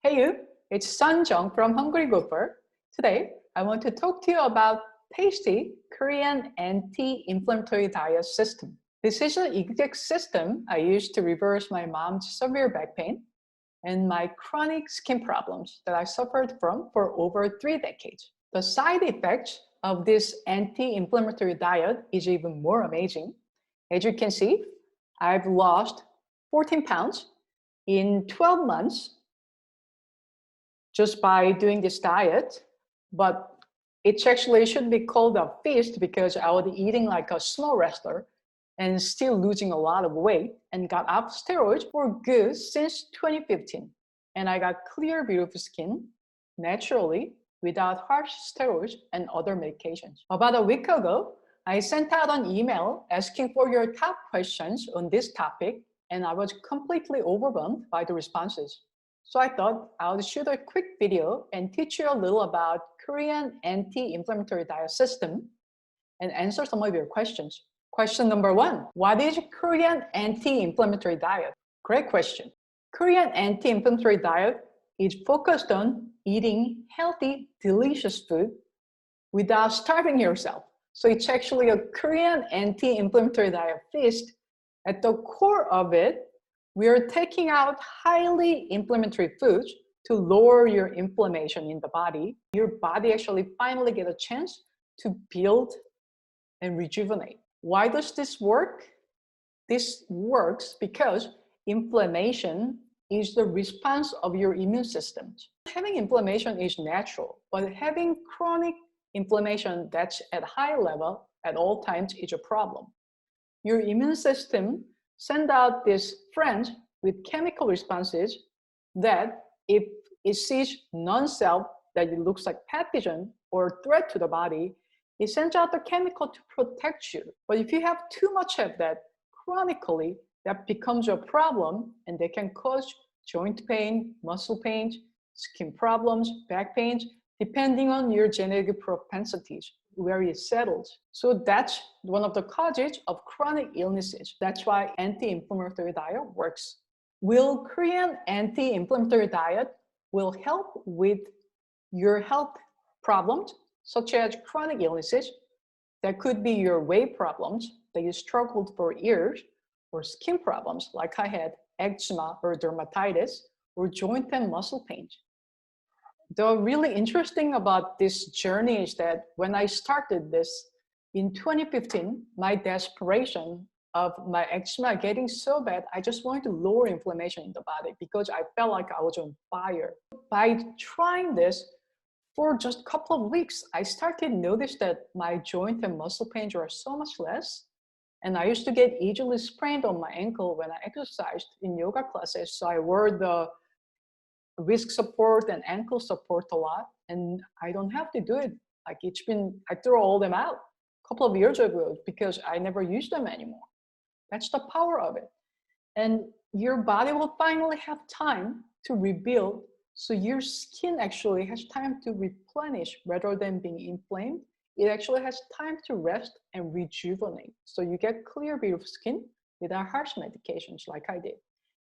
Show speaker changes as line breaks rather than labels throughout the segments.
Hey you, it's Sun Jung from Hungry Gopher. Today, I want to talk to you about tasty Korean anti-inflammatory diet system. This is the exact system I used to reverse my mom's severe back pain and my chronic skin problems that I suffered from for over 3 decades. The side effects of this anti-inflammatory diet is even more amazing. As you can see, I've lost 14 pounds in 12 months just by doing this diet, but it actually should be called a feast because I was eating like a sumo wrestler and still losing a lot of weight and got off steroids for good since 2015. And I got clear, beautiful skin naturally without harsh steroids and other medications. About a week ago, I sent out an email asking for your top questions on this topic, and I was completely overwhelmed by the responses. So I thought I would shoot a quick video and teach you a little about Korean anti-inflammatory diet system and answer some of your questions. Question number 1, what is Korean anti-inflammatory diet? Great question. Korean anti-inflammatory diet is focused on eating healthy, delicious food without starving yourself. So it's actually a Korean anti-inflammatory diet feast. At the core of it, we are taking out highly inflammatory foods to lower your inflammation in the body. Your body actually finally get a chance to build and rejuvenate. Why does this work? This works because inflammation is the response of your immune system. Having inflammation is natural, but having chronic inflammation that's at high level at all times is a problem. Your immune system send out these friends with chemical responses that if it sees non-self that it looks like pathogen or threat to the body, it sends out the chemical to protect you. But if you have too much of that chronically, that becomes a problem and they can cause joint pain, muscle pains, skin problems, back pains, depending on your genetic propensities, where it settles. So that's one of the causes of chronic illnesses. That's why anti-inflammatory diet works. Will Korean anti-inflammatory diet will help with your health problems, such as chronic illnesses? That could be your weight problems that you struggled for years, or skin problems like I had eczema or dermatitis, or joint and muscle pains. The really interesting about this journey is that when I started this in 2015, my desperation of my eczema getting so bad, I just wanted to lower inflammation in the body because I felt like I was on fire. By trying this for just a couple of weeks, I started to notice that my joint and muscle pains were so much less. And I used to get easily sprained on my ankle when I exercised in yoga classes. So I wore the wrist support and ankle support a lot, and I don't have to do it. Like I threw all them out a couple of years ago because I never use them anymore. That's the power of it. And your body will finally have time to rebuild. So your skin actually has time to replenish rather than being inflamed. It actually has time to rest and rejuvenate. So you get clear, beautiful skin without harsh medications like I did.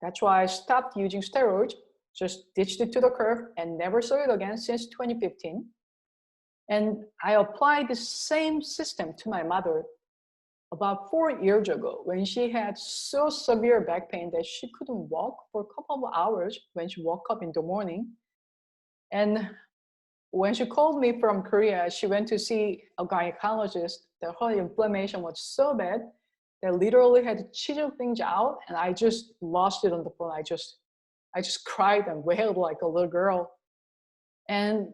That's why I stopped using steroids, just ditched it to the curb and never saw it again since 2015. And I applied the same system to my mother about 4 years ago when she had so severe back pain that she couldn't walk for a couple of hours when she woke up in the morning. And when she called me from Korea, she went to see a gynecologist. That her inflammation was so bad that literally had to chisel things out, and I just lost it on the phone. I just cried and wailed like a little girl. And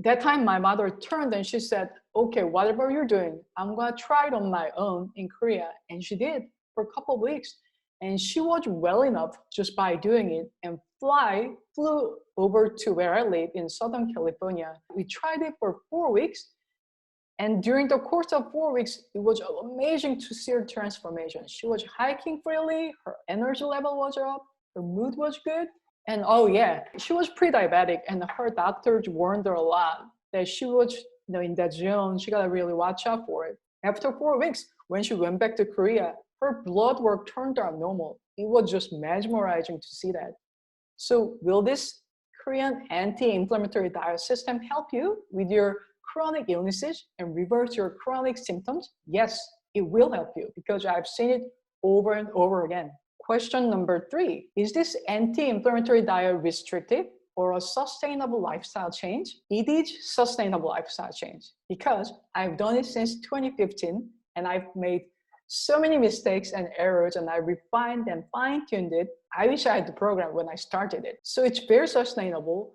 that time my mother turned and she said, okay, whatever you're doing, I'm gonna try it on my own in Korea. And she did for a couple of weeks. And she was well enough just by doing it and flew over to where I live in Southern California. We tried it for 4 weeks. And during the course of 4 weeks, it was amazing to see her transformation. She was hiking freely, her energy level was up, her mood was good. And oh yeah, she was pre-diabetic and her doctors warned her a lot that she was in that zone. She gotta really watch out for it. After 4 weeks, when she went back to Korea, her blood work turned out normal. It was just mesmerizing to see that. So will this Korean anti-inflammatory diet system help you with your chronic illnesses and reverse your chronic symptoms? Yes, it will help you because I've seen it over and over again. Question number 3, is this anti-inflammatory diet restrictive or a sustainable lifestyle change? It is sustainable lifestyle change because I've done it since 2015 and I've made so many mistakes and errors and I refined and fine-tuned it. I wish I had the program when I started it. So it's very sustainable.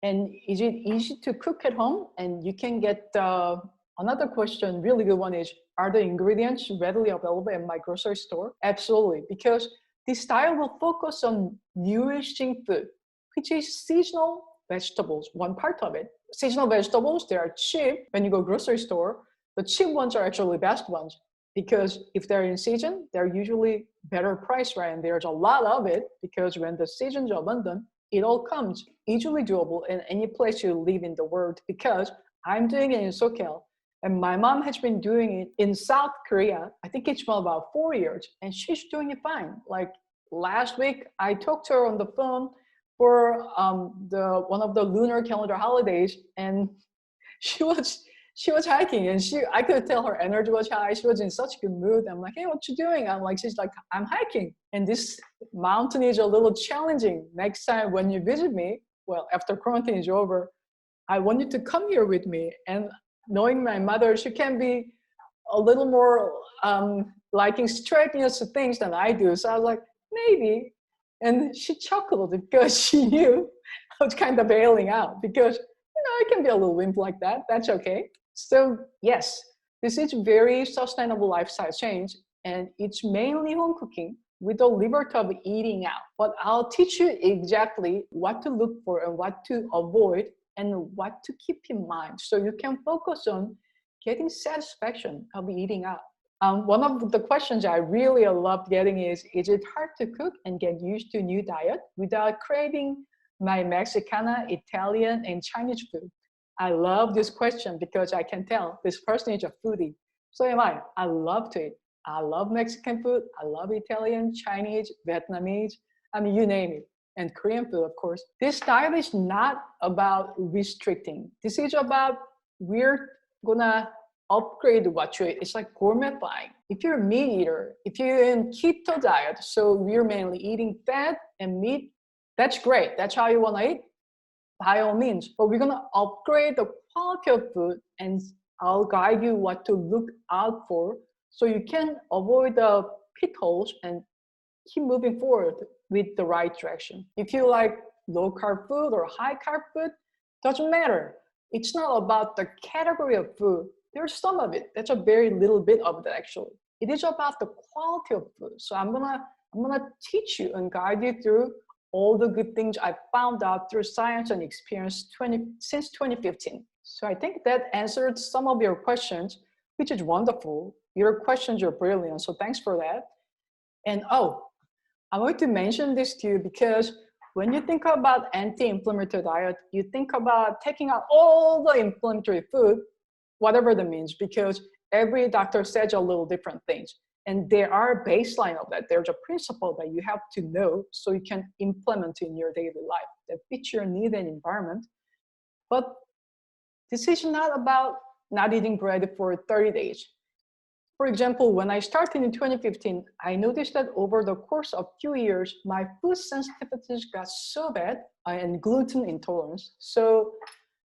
And is it easy to cook at home? And you can get another question, really good one is, are the ingredients readily available in my grocery store? Absolutely, because this diet will focus on nourishing food, which is seasonal vegetables, one part of it. Seasonal vegetables, they are cheap. When you go grocery store, the cheap ones are actually the best ones because if they're in season, they're usually better price, right? And there's a lot of it because when the season's abundant, it all comes easily doable in any place you live in the world because I'm doing it in SoCal and my mom has been doing it in South Korea. I think it's been about 4 years and she's doing it fine. Like last week, I talked to her on the phone for one of the lunar calendar holidays and she was hiking and I could tell her energy was high. She was in such a good mood. I'm like, hey, what you doing? She's like, I'm hiking. And this mountain is a little challenging. Next time when you visit me, well, after quarantine is over, I want you to come here with me. And knowing my mother, she can be a little more liking strenuous things than I do. So I was like, maybe. And she chuckled because she knew I was kind of bailing out because I can be a little wimp like that. That's okay. So yes, this is very sustainable lifestyle change and it's mainly home cooking with the liberty of eating out. But I'll teach you exactly what to look for and what to avoid and what to keep in mind so you can focus on getting satisfaction of eating out. One of the questions I really loved getting is it hard to cook and get used to a new diet without craving my Mexicana, Italian, and Chinese food? I love this question because I can tell this person is a foodie. So am I. I love to eat. I love Mexican food. I love Italian, Chinese, Vietnamese. I mean, you name it. And Korean food, of course. This diet is not about restricting. This is about we're gonna upgrade what you eat. It's like gourmetifying. If you're a meat eater, if you're in keto diet, so we're mainly eating fat and meat, that's great. That's how you want to eat, by all means. But we're going to upgrade the quality of food and I'll guide you what to look out for so you can avoid the pitfalls and keep moving forward with the right direction. If you like low carb food or high carb food, doesn't matter. It's not about the category of food. There's some of it. That's a very little bit of it actually. It is about the quality of food. So I'm gonna teach you and guide you through all the good things I found out through science and experience since 2015. So I think that answered some of your questions, which is wonderful. Your questions are brilliant, so thanks for that. And I'm going to mention this to you because when you think about anti-inflammatory diet, you think about taking out all the inflammatory food, whatever that means, because every doctor says a little different things. And there are a baseline of that. There's a principle that you have to know so you can implement in your daily life that fits your need and environment. But this is not about not eating bread for 30 days. For example, when I started in 2015, I noticed that over the course of a few years, my food sensitivities got so bad and gluten intolerance. So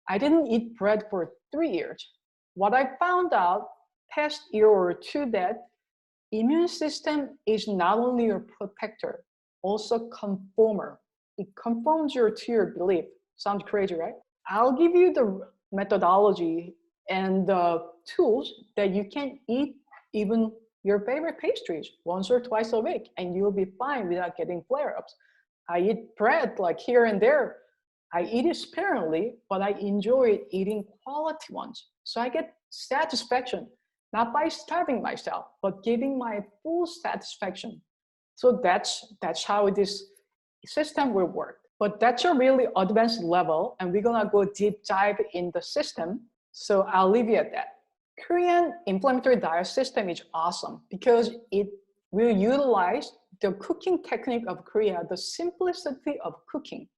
I didn't eat bread for 3 years. What I found out past year or two that immune system is not only your protector, also conformer. It conforms to your belief. Sounds crazy, right? I'll give you the methodology and the tools that you can eat even your favorite pastries once or twice a week and you'll be fine without getting flare-ups. I eat bread like here and there. I eat it sparingly, but I enjoy eating quality ones. So I get satisfaction. Not by starving myself, but giving my full satisfaction. So that's how this system will work. But that's a really advanced level, and we're gonna go deep dive in the system. So I'll leave you at that. Korean inflammatory diet system is awesome because it will utilize the cooking technique of Korea, the simplicity of cooking.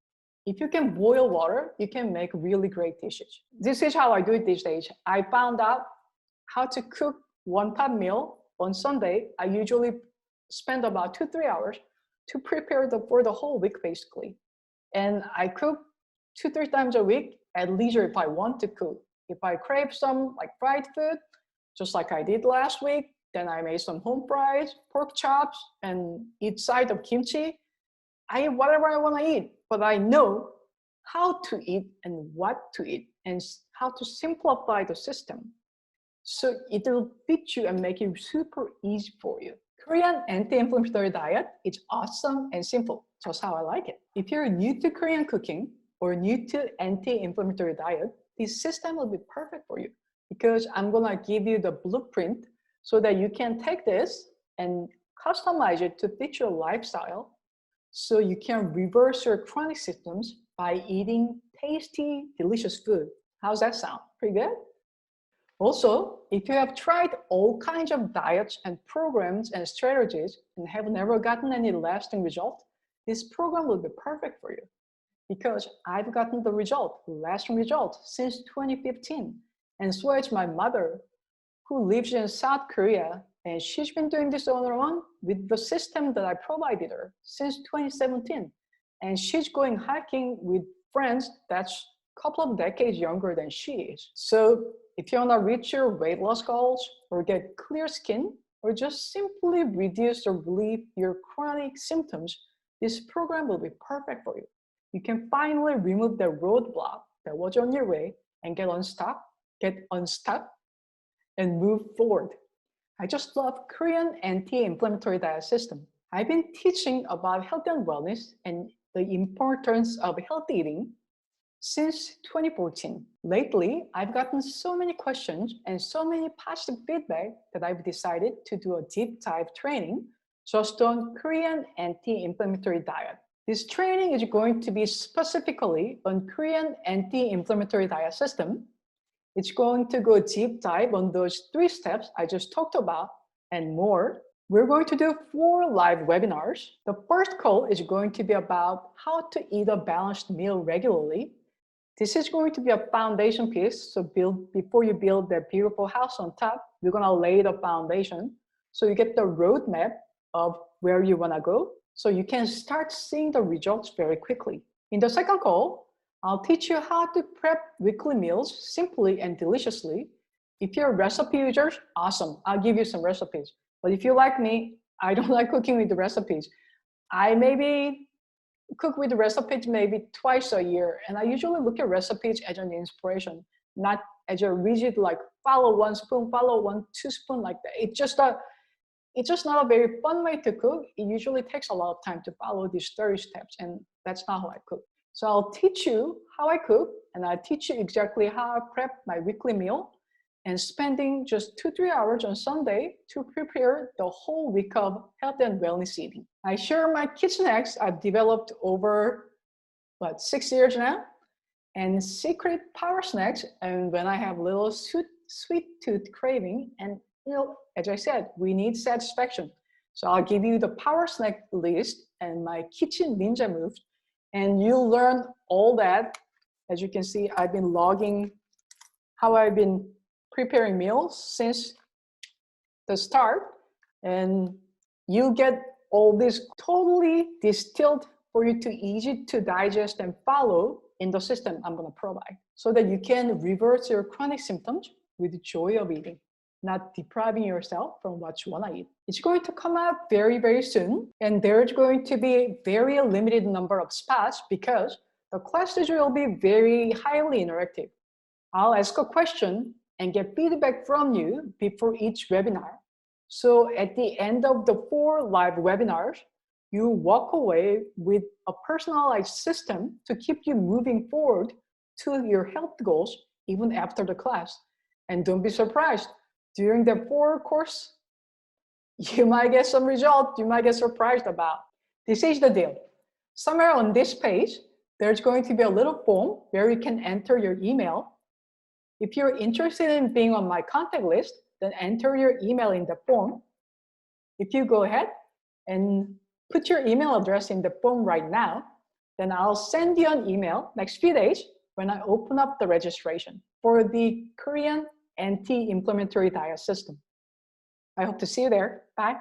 If you can boil water, you can make really great dishes. This is how I do it these days. I found out how to cook one-pot meal on Sunday. I usually spend about 2-3 hours to prepare for the whole week, basically. And I cook 2-3 times a week at leisure if I want to cook. If I crave some like fried food, just like I did last week, then I made some home fries, pork chops, and each side of kimchi. I eat whatever I want to eat, but I know how to eat and what to eat and how to simplify the system. So it will fit you and make it super easy for you. Korean anti-inflammatory diet is awesome and simple, just how I like it. If you're new to Korean cooking or new to anti-inflammatory diet, this system will be perfect for you because I'm gonna give you the blueprint so that you can take this and customize it to fit your lifestyle so you can reverse your chronic symptoms by eating tasty, delicious food. How's that sound? Pretty good? Also, if you have tried all kinds of diets and programs and strategies and have never gotten any lasting result, this program will be perfect for you because I've gotten the lasting result since 2015. And so it's my mother who lives in South Korea, and she's been doing this on her own with the system that I provided her since 2017. And she's going hiking with friends that's a couple of decades younger than she is. So if you want to reach your weight loss goals or get clear skin or just simply reduce or relieve your chronic symptoms, this program will be perfect for you. You can finally remove the roadblock that was on your way and get unstuck, and move forward. I just love Korean anti-inflammatory diet system. I've been teaching about health and wellness and the importance of healthy eating since 2014. Lately, I've gotten so many questions and so many positive feedback that I've decided to do a deep dive training just on Korean anti-inflammatory diet. This training is going to be specifically on Korean anti-inflammatory diet system. It's going to go deep dive on those 3 steps I just talked about and more. We're going to do 4 live webinars. The first call is going to be about how to eat a balanced meal regularly. This is going to be a foundation piece. So before you build that beautiful house on top, we're going to lay the foundation so you get the roadmap of where you want to go so you can start seeing the results very quickly. In the second call, I'll teach you how to prep weekly meals simply and deliciously. If you're a recipe user, awesome. I'll give you some recipes. But if you like me, I don't like cooking with the recipes. I maybe cook with the recipes maybe twice a year. And I usually look at recipes as an inspiration, not as a rigid, like follow 1 spoon, follow 1 teaspoon like that. It's just not a very fun way to cook. It usually takes a lot of time to follow these 30 steps, and that's not how I cook. So I'll teach you how I cook, and I'll teach you exactly how I prep my weekly meal, and spending just 2-3 hours on Sunday to prepare the whole week of health and wellness eating. I share my kitchen hacks I've developed over, 6 years now, and secret power snacks, and when I have little sweet tooth craving, and as I said, we need satisfaction. So I'll give you the power snack list and my kitchen ninja moves, and you'll learn all that. As you can see, I've been logging how I've been preparing meals since the start, and you get all this totally distilled for you to easy to digest and follow in the system I'm going to provide so that you can reverse your chronic symptoms with the joy of eating, not depriving yourself from what you want to eat. It's going to come out very, very soon, and there's going to be a very limited number of spots because the classes will be very highly interactive. I'll ask a question and get feedback from you before each webinar. So at the end of the 4 live webinars, you walk away with a personalized system to keep you moving forward to your health goals even after the class. And don't be surprised, during the 4 course, you might get some result you might get surprised about. This is the deal. Somewhere on this page, there's going to be a little form where you can enter your email. If you're interested in being on my contact list, then enter your email in the form. If you go ahead and put your email address in the form right now, then I'll send you an email next few days when I open up the registration for the Korean Anti-Inflammatory Diet System. I hope to see you there. Bye.